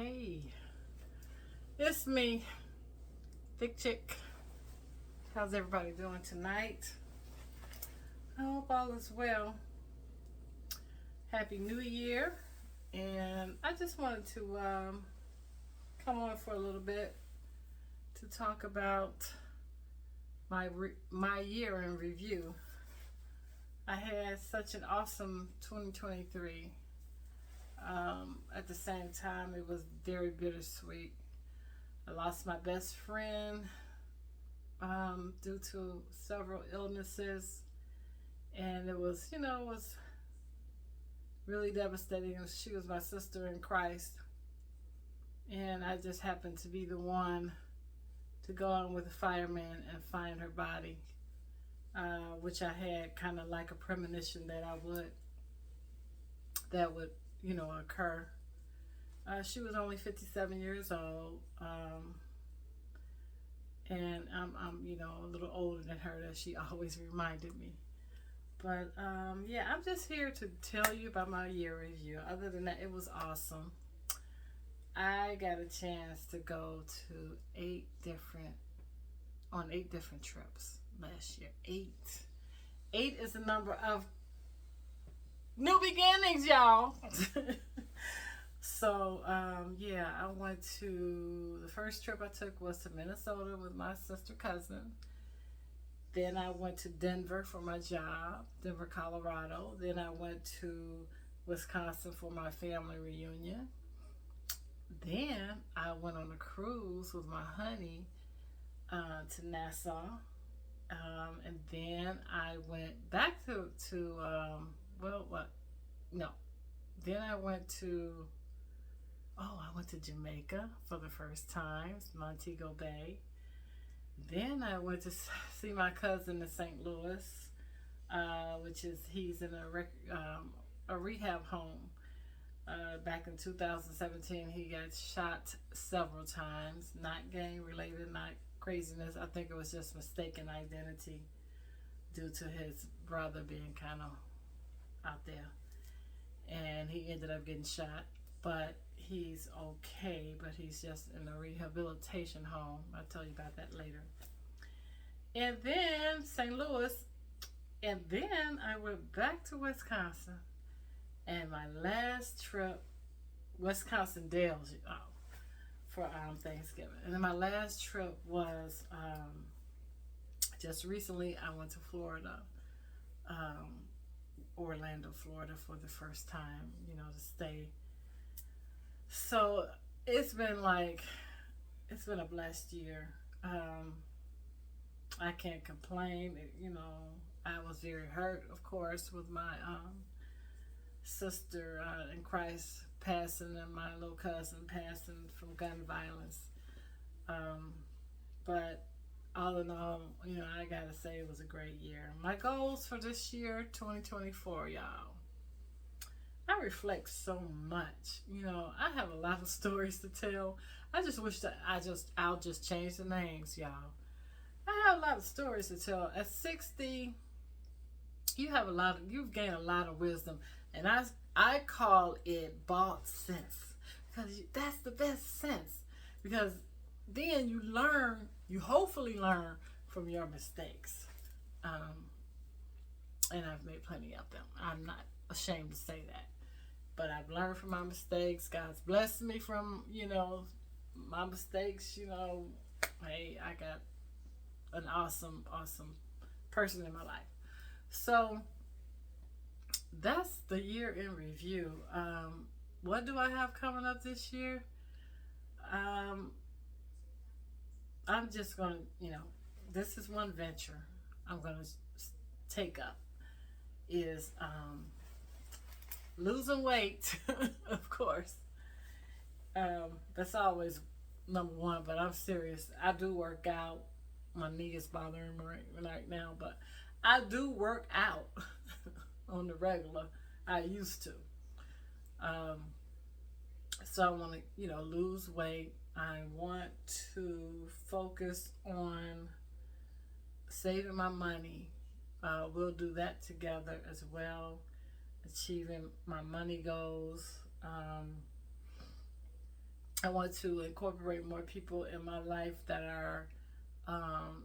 Hey, it's me, Thick Chick. How's everybody doing tonight? I hope all is well. Happy New Year. And I just wanted to come on for a little bit to talk about my year in review. I had such an awesome 2023. At the same time, it was very bittersweet. I lost my best friend due to several illnesses, and it was, it was really devastating. She was my sister in Christ, and I just happened to be the one to go on with the fireman and find her body, which I had kind of like a premonition that would occur. She was only 57 years old, and I'm a little older than her, as she always reminded me. But yeah, I'm just here to tell you about my year review. Other than that, it was awesome. I got a chance to go to 8 different trips last year. 8 is the number of new beginnings, y'all. So yeah, I went to, the first trip I took was to Minnesota with my sister cousin. Then I went to Denver for my job, Denver, Colorado. Then I went to Wisconsin for my family reunion. Then I went on a cruise with my honey to Nassau. And then I went back to Then I went to, I went to Jamaica for the first time, Montego Bay. Then I went to see my cousin in St. Louis, he's in a rehab home. Back in 2017, he got shot several times, not gang related, not craziness. I think it was just mistaken identity due to his brother being kind of out there. And he ended up getting shot, but he's okay, but he's just in a rehabilitation home. I'll tell you about that later. And then St. Louis, and then I went back to Wisconsin. And my last trip, Wisconsin Dells, for Thanksgiving. And then my last trip was just recently. I went to Florida, Orlando, Florida, for the first time, to stay. So it's been a blessed year. I can't complain. I was very hurt, of course, with my sister in Christ passing and my little cousin passing from gun violence. But all in all, I gotta say it was a great year. My goals for this year, 2024, y'all. I reflect so much. I have a lot of stories to tell. I just wish that I'll just change the names, y'all. I have a lot of stories to tell. At 60, you've gained a lot of wisdom, and I call it bought sense, because that's the best sense, because then you hopefully learn from your mistakes. And I've made plenty of them. I'm not ashamed to say that. But I've learned from my mistakes. God's blessed me from, my mistakes. Hey, I got an awesome, awesome person in my life. So that's the year in review. What do I have coming up this year? I'm just going to, this is one venture I'm going to take up, is losing weight, of course. That's always number one, but I'm serious. I do work out. My knee is bothering me right now, but I do work out on the regular. I used to. So I want to, lose weight. I want to focus on saving my money. We'll do that together as well. Achieving my money goals. I want to incorporate more people in my life that are um,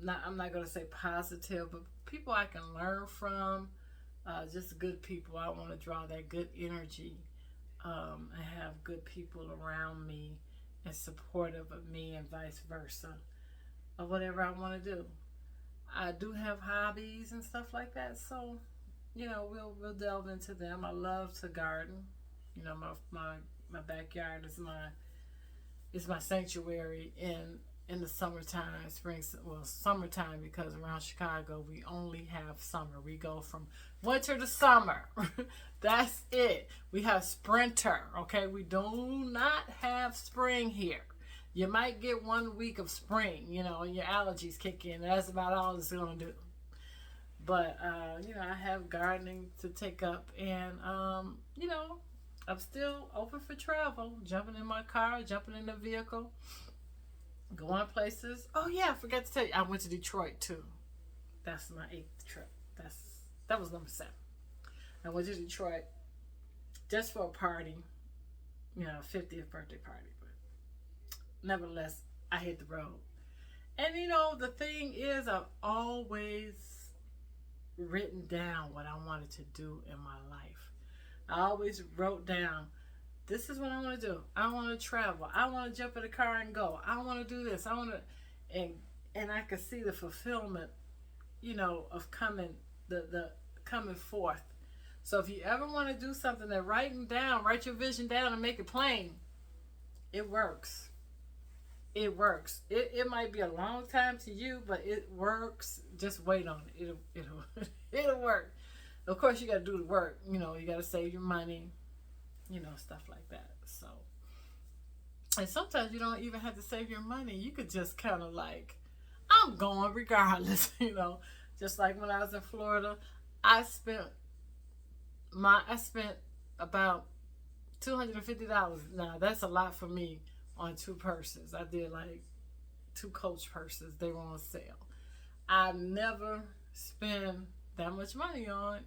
not, I'm not going to say positive, but people I can learn from, just good people. I want to draw that good energy and have good people around me and supportive of me and vice versa, or whatever I want to do. I do have hobbies and stuff like that, so we'll delve into them. I love to garden. My backyard is my sanctuary in the summertime, spring, well, summertime, because around Chicago we only have summer. We go from winter to summer. That's it. We have sprinter, okay? We do not have spring here. You might get 1 week of spring, and your allergies kick in. That's about all it's going to do. But, I have gardening to take up. And, I'm still open for travel. Jumping in my car, jumping in the vehicle, going places. Oh, yeah, I forgot to tell you. I went to Detroit, too. That's my 8th trip. That was number 7. I went to Detroit just for a party, 50th birthday party. Nevertheless, I hit the road. And the thing is, I've always written down what I wanted to do in my life. I always wrote down, this is what I want to do. I want to travel. I want to jump in the car and go. I want to do this. I want to, and I could see the fulfillment, of coming, the coming forth. So if you ever want to do something, that write your vision down and make it plain. It works. It works. It might be a long time to you, but it works. Just wait on it. It'll work. Of course, you got to do the work. You got to save your money. Stuff like that. So, and sometimes you don't even have to save your money. You could just kind of like, I'm going regardless. Just like when I was in Florida, I spent about $250. Now that's a lot for me. On 2 purses. I did like 2 Coach purses. They were on sale. I never spend that much money on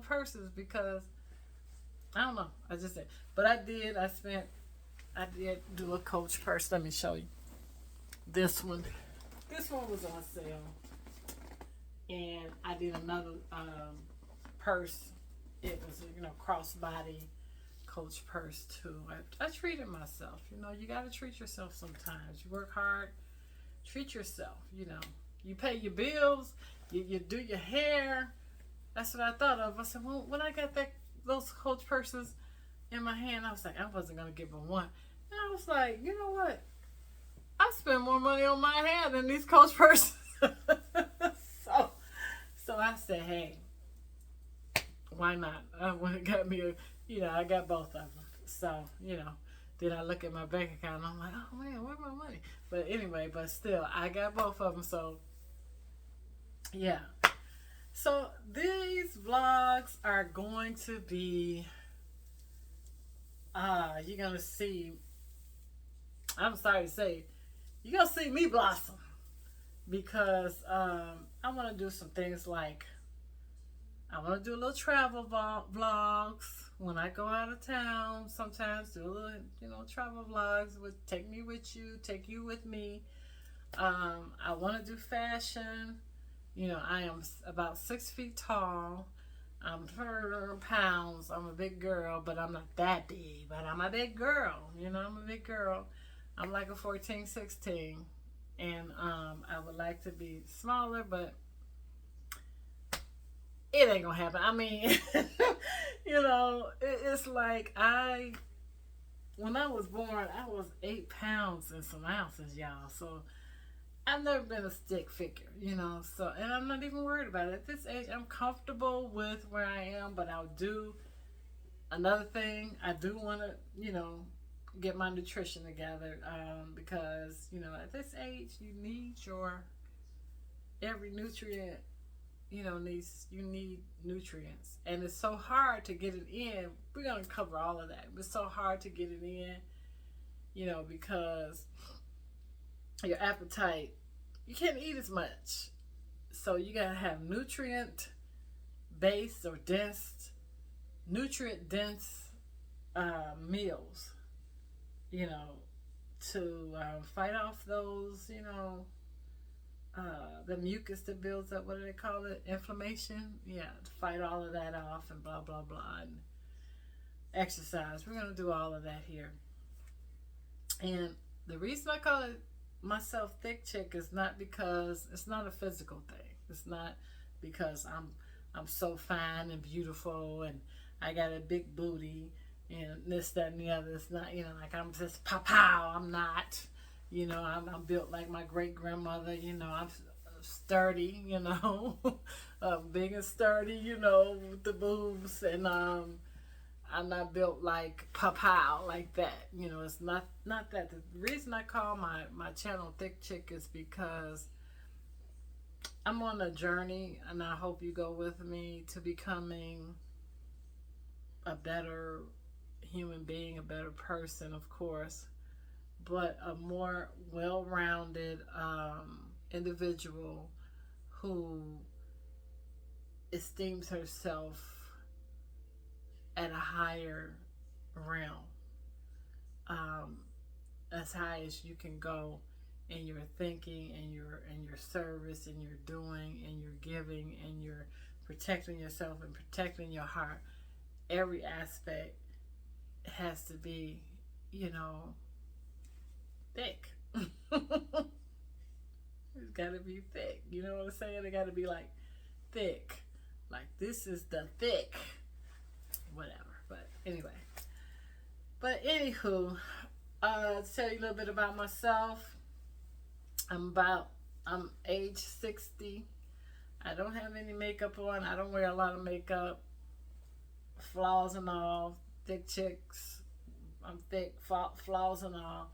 purses, because I don't know. I just said. But I did. I did do a Coach purse. Let me show you. This one. This one was on sale. And I did another purse. It was, crossbody Coach purse too. I treated myself. You got to treat yourself sometimes. You work hard, treat yourself. You pay your bills, you do your hair. That's what I thought of. I said, well, when I got those Coach purses in my hand, I was like, I wasn't gonna give them one. And I was like, you know what? I spend more money on my hair than these Coach purses. so I said, hey, why not? I went and got me I got both of them. So, then I look at my bank account and I'm like, oh man, where's my money? But anyway, still, I got both of them. So, yeah. So, these vlogs are going to be, you're going to see, I'm sorry to say, you're going to see me blossom. Because I want to do some things like, I want to do a little travel vlogs when I go out of town. Sometimes do a little, travel vlogs with take me with you, take you with me. I want to do fashion. I am about 6 feet tall. I'm 100 pounds. I'm a big girl, but I'm not that big. But I'm a big girl. I'm a big girl. I'm like a 14, 16. And I would like to be smaller, but it ain't gonna happen. I mean, it's like when I was born, I was 8 pounds and some ounces, y'all. So I've never been a stick figure, So, and I'm not even worried about it. At this age, I'm comfortable with where I am, but I'll do another thing. I do want to, get my nutrition together, because, at this age, you need every nutrient. You need nutrients, and it's so hard to get it in. We're gonna cover all of that. It's so hard to get it in, because your appetite, you can't eat as much. So you gotta have nutrient based or nutrient dense meals. you know, to fight off those, you know, the mucus that builds up, what do they call it? Inflammation? Yeah, to fight all of that off and blah, blah, blah. And exercise. We're going to do all of that here. And the reason I call it myself thick chick is not because it's not a physical thing. It's not because I'm so fine and beautiful and I got a big booty and this, that, and the other. It's not, you know, like I'm just pow. I'm not. You know, I'm built like my great grandmother. You know, I'm sturdy. You know, big and sturdy. You know, with the boobs, and I'm not built like pow like that. You know, it's not that. The reason I call my channel Thick Chick is because I'm on a journey, and I hope you go with me to becoming a better human being, a better person, of course, but a more well-rounded individual who esteems herself at a higher realm, as high as you can go in your thinking and your service and your doing and your giving and your protecting yourself and protecting your heart. Every aspect has to be, you know, thick. It's got to be thick. You know what I'm saying? It got to be like thick. Like this is the thick. Whatever. But anyway. But anywho, to tell you a little bit about myself, I'm age 60. I don't have any makeup on. I don't wear a lot of makeup. Flaws and all. Thick chicks. I'm thick. Flaws and all.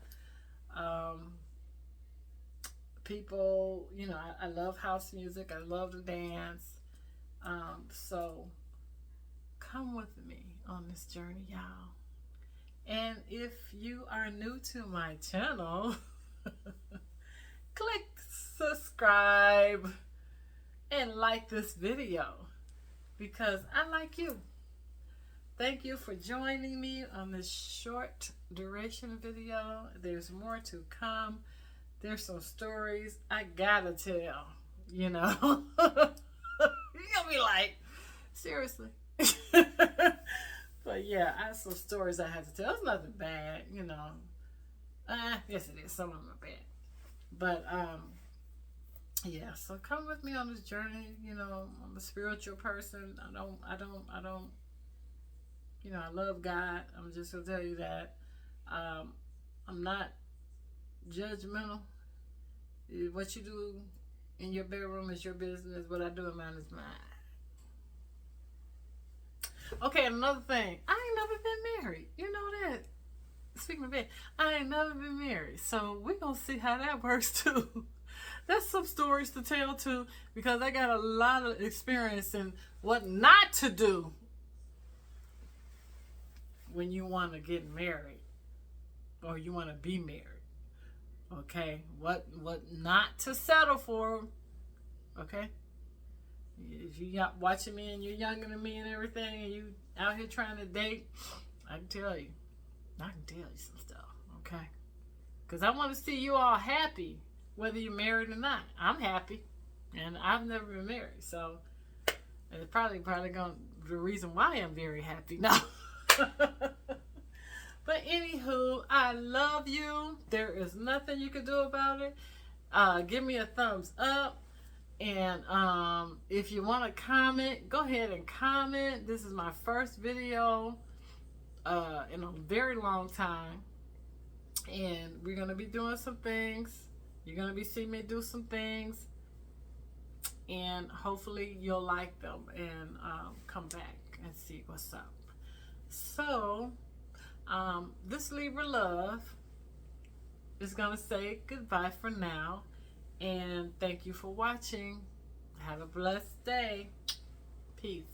People, you know, I love house music. I love to dance. So come with me on this journey, y'all. And if you are new to my channel, click subscribe and like this video because I like you. Thank you for joining me on this short duration video. There's more to come. There's some stories I gotta tell, you know. You're gonna be like, seriously? But yeah, I have some stories I have to tell. It's nothing bad, you know. Yes it is. Some of them are bad. But yeah, so come with me on this journey. You know, I'm a spiritual person. I don't you know, I love God. I'm just gonna tell you that. I'm not judgmental. What you do in your bedroom is your business. What I do in mine is mine. Okay, another thing. I ain't never been married. You know that. Speaking of it, I ain't never been married. So we're going to see how that works too. That's some stories to tell too, because I got a lot of experience in what not to do when you want to get married or you want to be married. Okay? What not to settle for. Okay? If you got watching me and you're younger than me and everything and you out here trying to date, I can tell you some stuff, okay? Because I want to see you all happy, whether you're married or not. I'm happy, and I've never been married, so it's probably going the reason why I'm very happy now. But anywho, I love you. There is nothing you can do about it. Give me a thumbs up. And if you want to comment, go ahead and comment. This is my first video in a very long time. And we're going to be doing some things. You're going to be seeing me do some things. And hopefully you'll like them and come back and see what's up. So, this Libra Love is going to say goodbye for now. And thank you for watching. Have a blessed day. Peace.